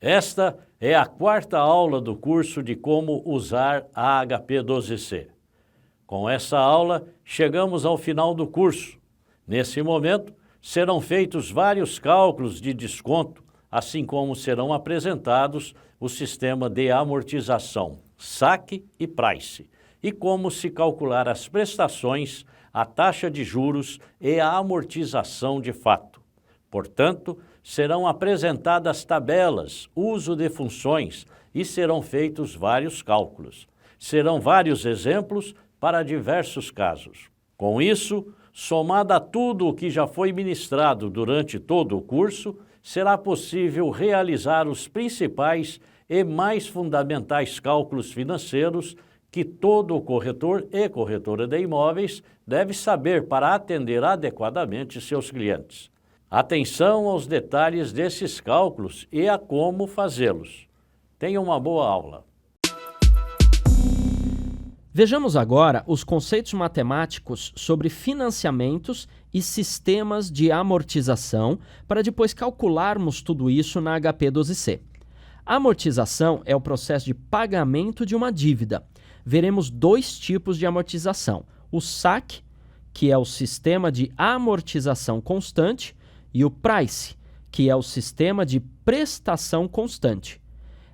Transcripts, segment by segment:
Esta é a quarta aula do curso de como usar a HP12C. Com essa aula, chegamos ao final do curso. Nesse momento, serão feitos vários cálculos de desconto, assim como serão apresentados o sistema de amortização, saque e price, e como se calcular as prestações, a taxa de juros e a amortização de fato. Portanto, serão apresentadas tabelas, uso de funções e serão feitos vários cálculos. Serão vários exemplos para diversos casos. Com isso, somado a tudo o que já foi ministrado durante todo o curso, será possível realizar os principais e mais fundamentais cálculos financeiros que todo corretor e corretora de imóveis deve saber para atender adequadamente seus clientes. Atenção aos detalhes desses cálculos e a como fazê-los. Tenha uma boa aula. Vejamos agora os conceitos matemáticos sobre financiamentos e sistemas de amortização para depois calcularmos tudo isso na HP12C. A amortização é o processo de pagamento de uma dívida. Veremos dois tipos de amortização: o saque, que é o sistema de amortização constante, e o price, que é o sistema de prestação constante.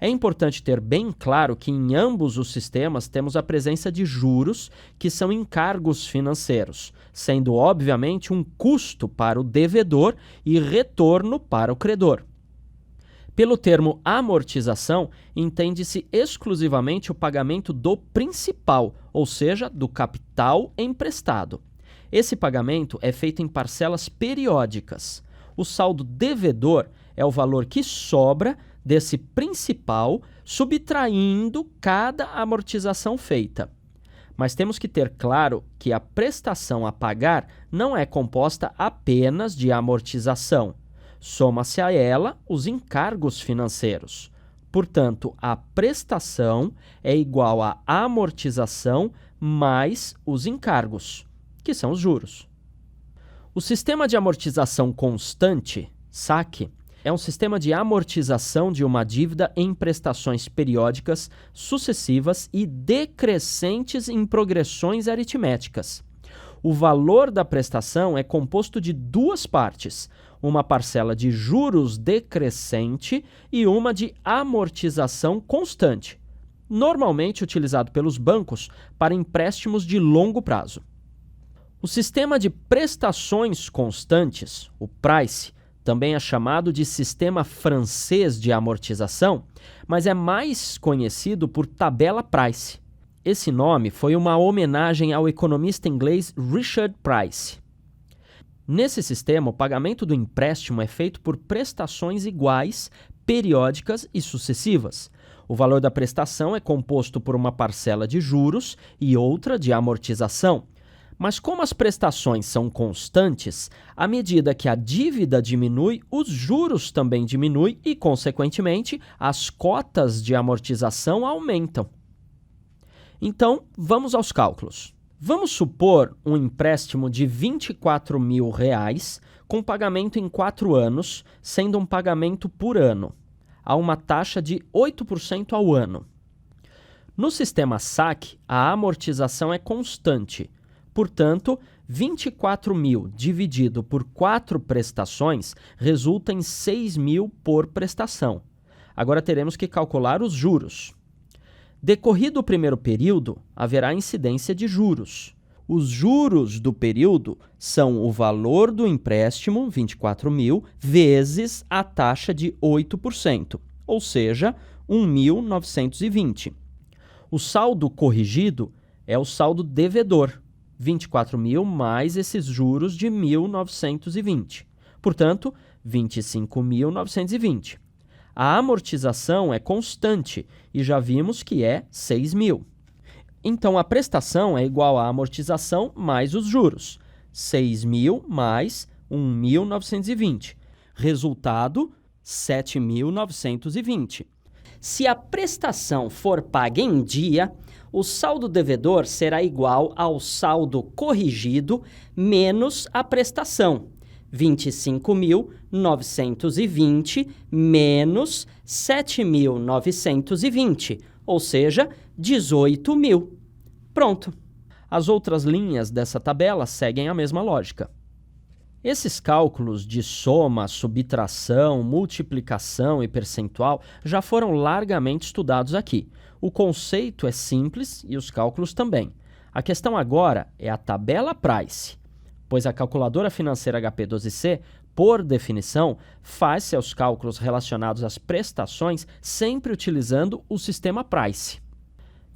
É importante ter bem claro que em ambos os sistemas temos a presença de juros, que são encargos financeiros, sendo obviamente um custo para o devedor e retorno para o credor. Pelo termo amortização, entende-se exclusivamente o pagamento do principal, ou seja, do capital emprestado. Esse pagamento é feito em parcelas periódicas. O saldo devedor é o valor que sobra desse principal, subtraindo cada amortização feita. Mas temos que ter claro que a prestação a pagar não é composta apenas de amortização. Soma-se a ela os encargos financeiros. Portanto, a prestação é igual à amortização mais os encargos, que são os juros. O sistema de amortização constante, saque, é um sistema de amortização de uma dívida em prestações periódicas, sucessivas e decrescentes em progressões aritméticas. O valor da prestação é composto de duas partes, uma parcela de juros decrescente e uma de amortização constante, normalmente utilizado pelos bancos para empréstimos de longo prazo. O sistema de prestações constantes, o price, também é chamado de sistema francês de amortização, mas é mais conhecido por tabela Price. Esse nome foi uma homenagem ao economista inglês Richard Price. Nesse sistema, o pagamento do empréstimo é feito por prestações iguais, periódicas e sucessivas. O valor da prestação é composto por uma parcela de juros e outra de amortização. Mas como as prestações são constantes, à medida que a dívida diminui, os juros também diminuem e, consequentemente, as cotas de amortização aumentam. Então, vamos aos cálculos. Vamos supor um empréstimo de R$24 mil com pagamento em 4 anos, sendo um pagamento por ano, a uma taxa de 8% ao ano. No sistema saque, a amortização é constante. Portanto, 24 mil dividido por 4 prestações resulta em 6 mil por prestação. Agora teremos que calcular os juros. Decorrido o primeiro período, haverá incidência de juros. Os juros do período são o valor do empréstimo, 24 mil, vezes a taxa de 8%, ou seja, 1.920. O saldo corrigido é o saldo devedor, 24 mil mais esses juros de 1.920. Portanto, 25.920. A amortização é constante e já vimos que é 6 mil. Então, a prestação é igual à amortização mais os juros. 6 mil mais 1.920. Resultado, 7.920. Se a prestação for paga em dia, o saldo devedor será igual ao saldo corrigido menos a prestação, 25.920 menos 7.920, ou seja, 18.000. Pronto. As outras linhas dessa tabela seguem a mesma lógica. Esses cálculos de soma, subtração, multiplicação e percentual já foram largamente estudados aqui. O conceito é simples e os cálculos também. A questão agora é a tabela Price, pois a calculadora financeira HP12C, por definição, faz seus cálculos relacionados às prestações sempre utilizando o sistema Price.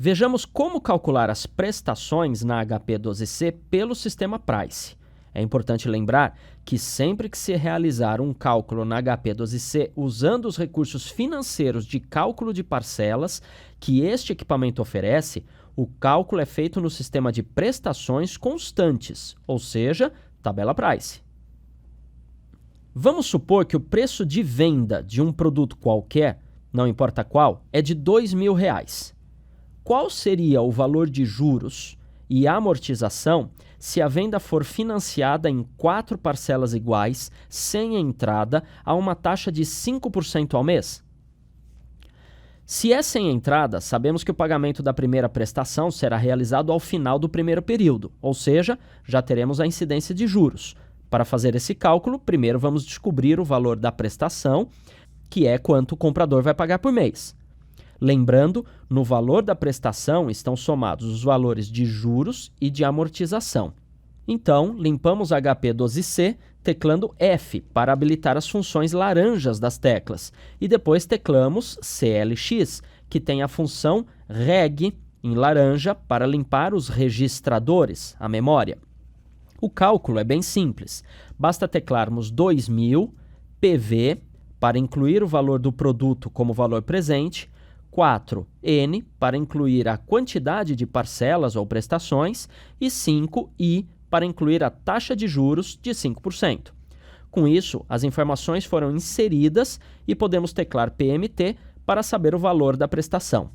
Vejamos como calcular as prestações na HP12C pelo sistema Price. É importante lembrar que sempre que se realizar um cálculo na HP12C usando os recursos financeiros de cálculo de parcelas que este equipamento oferece, o cálculo é feito no sistema de prestações constantes, ou seja, tabela Price. Vamos supor que o preço de venda de um produto qualquer, não importa qual, é de R$2.000. Qual seria o valor de juros e amortização se a venda for financiada em 4 parcelas iguais, sem entrada, a uma taxa de 5% ao mês? Se é sem entrada, sabemos que o pagamento da primeira prestação será realizado ao final do primeiro período, ou seja, já teremos a incidência de juros. Para fazer esse cálculo, primeiro vamos descobrir o valor da prestação, que é quanto o comprador vai pagar por mês. Lembrando, no valor da prestação estão somados os valores de juros e de amortização. Então, limpamos HP12C teclando F para habilitar as funções laranjas das teclas e depois teclamos CLX, que tem a função reg em laranja para limpar os registradores, a memória. O cálculo é bem simples. Basta teclarmos 2.000 PV para incluir o valor do produto como valor presente, 4N para incluir a quantidade de parcelas ou prestações e 5I para incluir a taxa de juros de 5%. Com isso, as informações foram inseridas e podemos teclar PMT para saber o valor da prestação.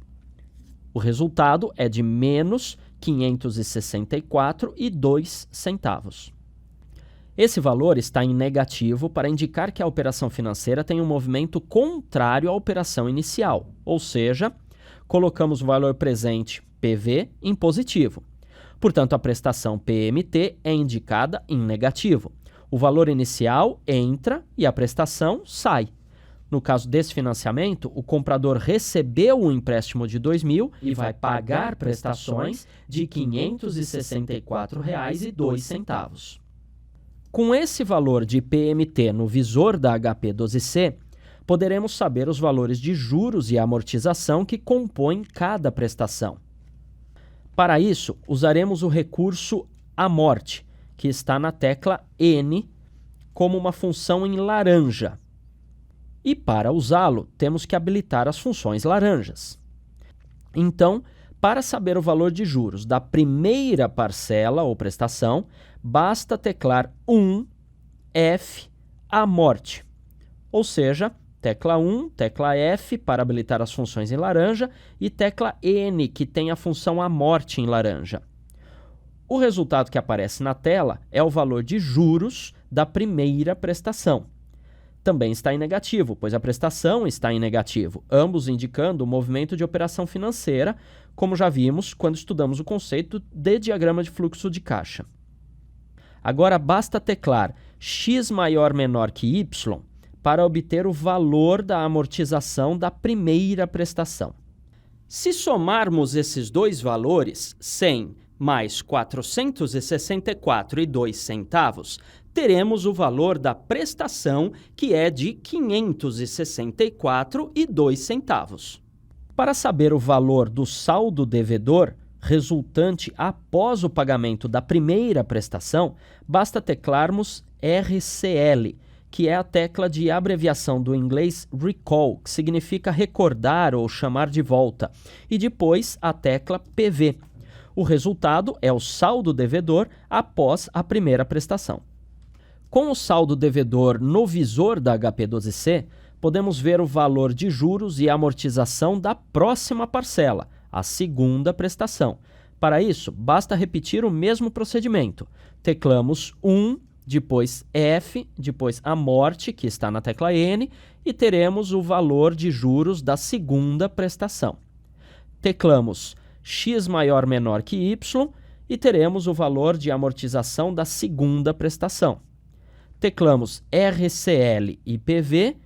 O resultado é de menos 564,02 centavos. Esse valor está em negativo para indicar que a operação financeira tem um movimento contrário à operação inicial, ou seja, colocamos o valor presente PV em positivo. Portanto, a prestação PMT é indicada em negativo. O valor inicial entra e a prestação sai. No caso desse financiamento, o comprador recebeu o empréstimo de R$2.000 e vai pagar prestações de R$ 564,02. Com esse valor de PMT no visor da HP12C, poderemos saber os valores de juros e amortização que compõem cada prestação. Para isso, usaremos o recurso amort, que está na tecla N, como uma função em laranja. E para usá-lo, temos que habilitar as funções laranjas. Então, para saber o valor de juros da primeira parcela ou prestação, basta teclar 1F amort, ou seja, tecla 1, tecla F para habilitar as funções em laranja e tecla N, que tem a função amort em laranja. O resultado que aparece na tela é o valor de juros da primeira prestação. Também está em negativo, pois a prestação está em negativo, ambos indicando o movimento de operação financeira, como já vimos quando estudamos o conceito de diagrama de fluxo de caixa. Agora basta teclar x maior menor que y para obter o valor da amortização da primeira prestação. Se somarmos esses dois valores, 100 mais 464,02 centavos, teremos o valor da prestação, que é de 564,02 centavos. Para saber o valor do saldo devedor resultante após o pagamento da primeira prestação, basta teclarmos RCL, que é a tecla de abreviação do inglês recall, que significa recordar ou chamar de volta, e depois a tecla PV. O resultado é o saldo devedor após a primeira prestação. Com o saldo devedor no visor da HP12C, podemos ver o valor de juros e amortização da próxima parcela, a segunda prestação. Para isso, basta repetir o mesmo procedimento. Teclamos 1 depois F, depois a morte, que está na tecla N, e teremos o valor de juros da segunda prestação. Teclamos X maior menor que Y e teremos o valor de amortização da segunda prestação. Teclamos RCL e PV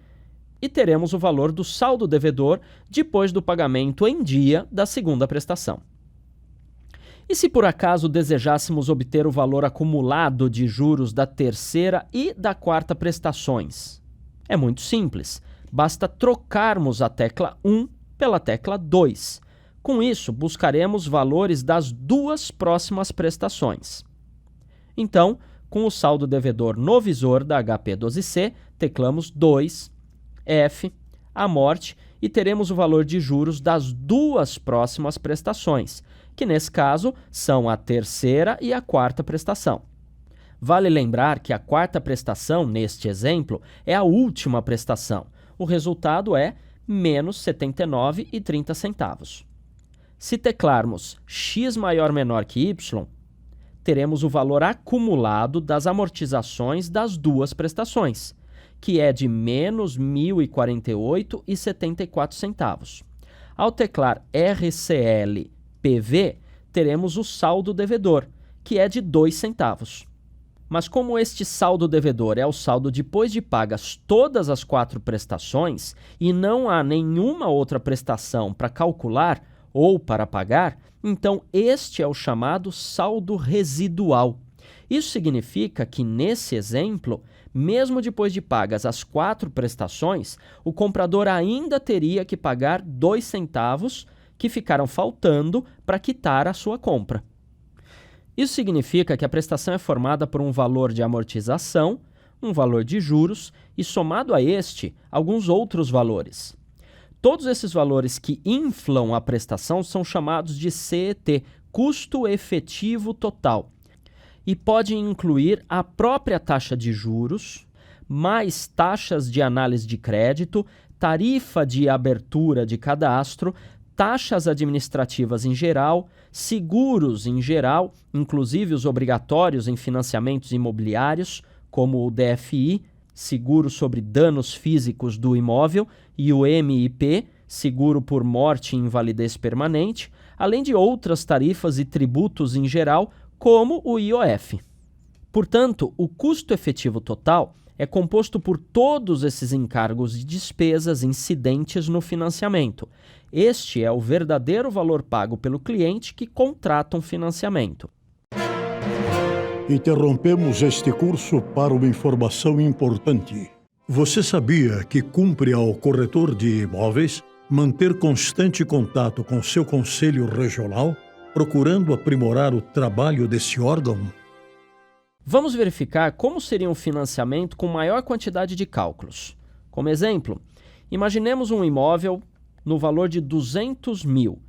e teremos o valor do saldo devedor depois do pagamento em dia da segunda prestação. E se por acaso desejássemos obter o valor acumulado de juros da terceira e da quarta prestações? É muito simples, basta trocarmos a tecla 1 pela tecla 2. Com isso, buscaremos valores das duas próximas prestações. Então, com o saldo devedor no visor da HP12C, teclamos 2, F, a morte, e teremos o valor de juros das duas próximas prestações, que nesse caso são a terceira e a quarta prestação. Vale lembrar que a quarta prestação, neste exemplo, é a última prestação. O resultado é menos R$ 79,30. Se teclarmos X maior menor que Y, teremos o valor acumulado das amortizações das duas prestações, que é de menos R$ 1.048,74. Ao teclar RCL PV, teremos o saldo devedor, que é de 2 centavos. Mas como este saldo devedor é o saldo depois de pagas todas as 4 prestações e não há nenhuma outra prestação para calcular ou para pagar, então este é o chamado saldo residual. Isso significa que, nesse exemplo, mesmo depois de pagas as 4 prestações, o comprador ainda teria que pagar 2 centavos que ficaram faltando para quitar a sua compra. Isso significa que a prestação é formada por um valor de amortização, um valor de juros e, somado a este, alguns outros valores. Todos esses valores que inflam a prestação são chamados de CET, custo efetivo total, e podem incluir a própria taxa de juros, mais taxas de análise de crédito, tarifa de abertura de cadastro, taxas administrativas em geral, seguros em geral, inclusive os obrigatórios em financiamentos imobiliários, como o DFI, seguro sobre danos físicos do imóvel, e o MIP, seguro por morte e invalidez permanente, além de outras tarifas e tributos em geral, como o IOF. Portanto, o custo efetivo total é composto por todos esses encargos e despesas incidentes no financiamento. Este é o verdadeiro valor pago pelo cliente que contrata um financiamento. Interrompemos este curso para uma informação importante. Você sabia que cumpre ao corretor de imóveis manter constante contato com seu conselho regional, procurando aprimorar o trabalho desse órgão? Vamos verificar como seria um financiamento com maior quantidade de cálculos. Como exemplo, imaginemos um imóvel no valor de 200 mil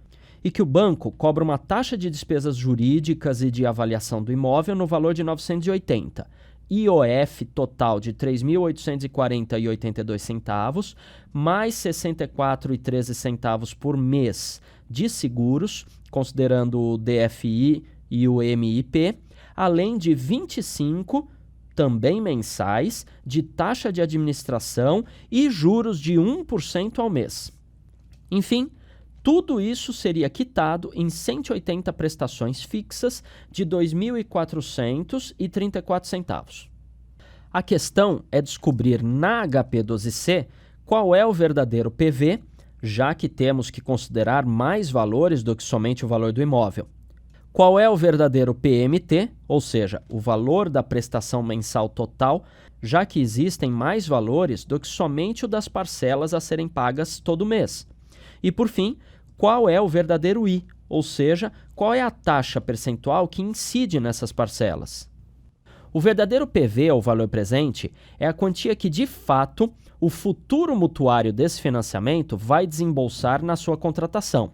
e que o banco cobra uma taxa de despesas jurídicas e de avaliação do imóvel no valor de 980, IOF total de 3.840,82 centavos, mais 64,13 centavos por mês de seguros, considerando o DFI e o MIP, além de 25, também mensais, de taxa de administração e juros de 1% ao mês. Enfim, tudo isso seria quitado em 180 prestações fixas de R$ 2.434. A questão é descobrir na HP12C qual é o verdadeiro PV, já que temos que considerar mais valores do que somente o valor do imóvel. Qual é o verdadeiro PMT, ou seja, o valor da prestação mensal total, já que existem mais valores do que somente o das parcelas a serem pagas todo mês. E, por fim, qual é o verdadeiro I, ou seja, qual é a taxa percentual que incide nessas parcelas. O verdadeiro PV, ou valor presente, é a quantia que, de fato, o futuro mutuário desse financiamento vai desembolsar na sua contratação.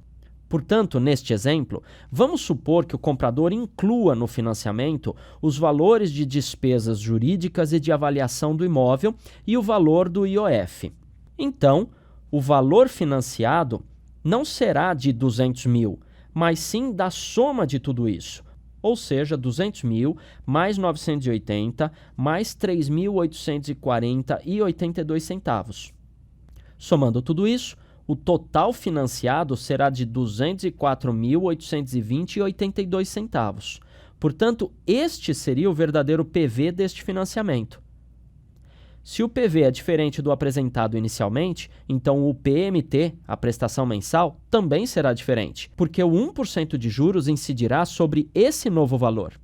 Portanto, neste exemplo, vamos supor que o comprador inclua no financiamento os valores de despesas jurídicas e de avaliação do imóvel e o valor do IOF. Então, o valor financiado não será de 200 mil, mas sim da soma de tudo isso. ou seja, 200 mil mais 980 mais 3.840,82 centavos. Somando tudo isso, o total financiado será de 204.820,82 centavos. Portanto, este seria o verdadeiro PV deste financiamento. Se o PV é diferente do apresentado inicialmente, então o PMT, a prestação mensal, também será diferente, porque o 1% de juros incidirá sobre esse novo valor.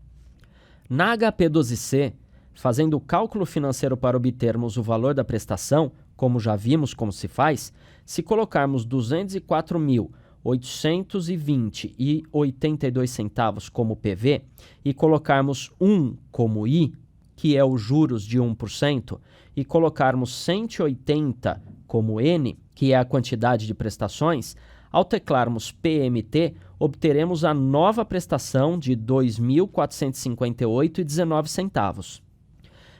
Na HP12C, fazendo o cálculo financeiro para obtermos o valor da prestação, como já vimos como se faz, se colocarmos 204.820,82 centavos como PV e colocarmos 1 como I, que é os juros de 1%, e colocarmos 180 como N, que é a quantidade de prestações, ao teclarmos PMT, obteremos a nova prestação de R$ 2.458,19 centavos.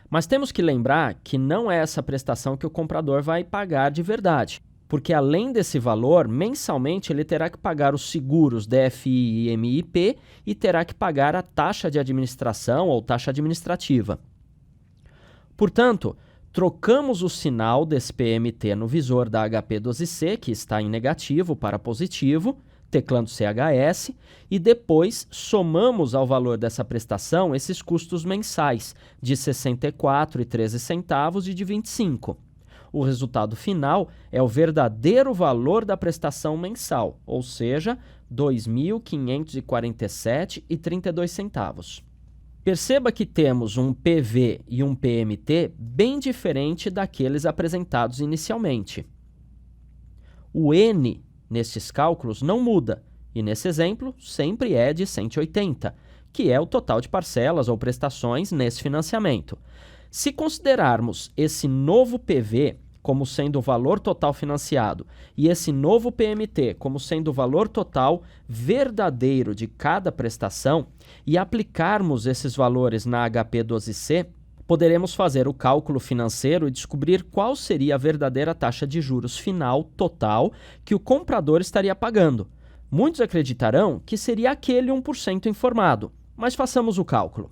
Mas temos que lembrar que não é essa prestação que o comprador vai pagar de verdade, porque além desse valor, mensalmente ele terá que pagar os seguros DFI e MIP e terá que pagar a taxa de administração ou taxa administrativa. Portanto, trocamos o sinal desse PMT no visor da HP12C, que está em negativo para positivo, teclando CHS, e depois somamos ao valor dessa prestação esses custos mensais de R$ 64,13 e de 25. O resultado final é o verdadeiro valor da prestação mensal, ou seja, R$ 2.547,32. Perceba que temos um PV e um PMT bem diferente daqueles apresentados inicialmente. O N nestes cálculos não muda, e nesse exemplo sempre é de 180, que é o total de parcelas ou prestações nesse financiamento. Se considerarmos esse novo PV como sendo o valor total financiado e esse novo PMT como sendo o valor total verdadeiro de cada prestação e aplicarmos esses valores na HP12C, poderemos fazer o cálculo financeiro e descobrir qual seria a verdadeira taxa de juros final total que o comprador estaria pagando. Muitos acreditarão que seria aquele 1% informado, mas façamos o cálculo.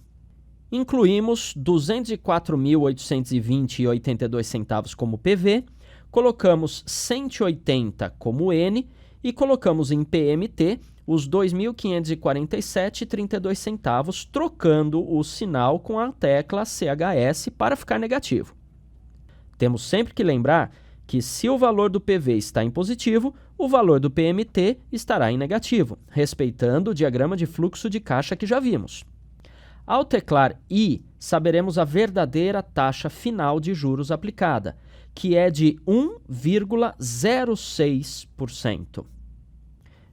Incluímos R$ 204.820,82 centavos como PV, colocamos 180 como N e colocamos em PMT os R$ 2.547,32 centavos, trocando o sinal com a tecla CHS para ficar negativo. Temos sempre que lembrar que se o valor do PV está em positivo, o valor do PMT estará em negativo, respeitando o diagrama de fluxo de caixa que já vimos. Ao teclar I, saberemos a verdadeira taxa final de juros aplicada, que é de 1,06%.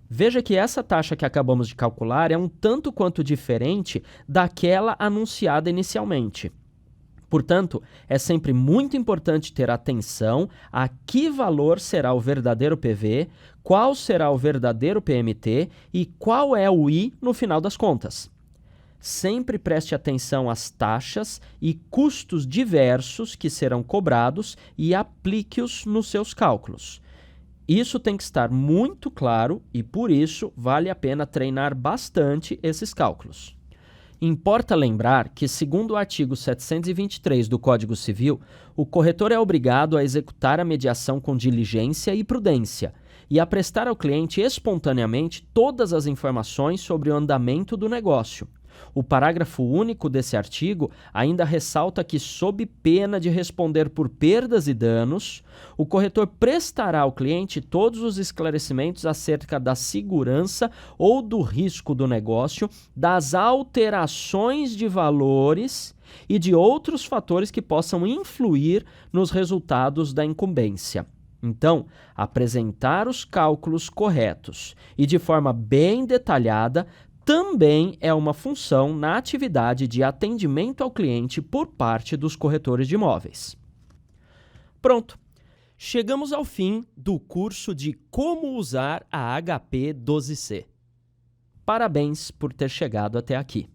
Veja que essa taxa que acabamos de calcular é um tanto quanto diferente daquela anunciada inicialmente. Portanto, é sempre muito importante ter atenção a que valor será o verdadeiro PV, qual será o verdadeiro PMT e qual é o I no final das contas. Sempre preste atenção às taxas e custos diversos que serão cobrados e aplique-os nos seus cálculos. Isso tem que estar muito claro e, por isso, vale a pena treinar bastante esses cálculos. Importa lembrar que, segundo o artigo 723 do Código Civil, o corretor é obrigado a executar a mediação com diligência e prudência e a prestar ao cliente espontaneamente todas as informações sobre o andamento do negócio. O parágrafo único desse artigo ainda ressalta que, sob pena de responder por perdas e danos, o corretor prestará ao cliente todos os esclarecimentos acerca da segurança ou do risco do negócio, das alterações de valores e de outros fatores que possam influir nos resultados da incumbência. Então, apresentar os cálculos corretos e de forma bem detalhada também é uma função na atividade de atendimento ao cliente por parte dos corretores de imóveis. Pronto! Chegamos ao fim do curso de como usar a HP12C. Parabéns por ter chegado até aqui.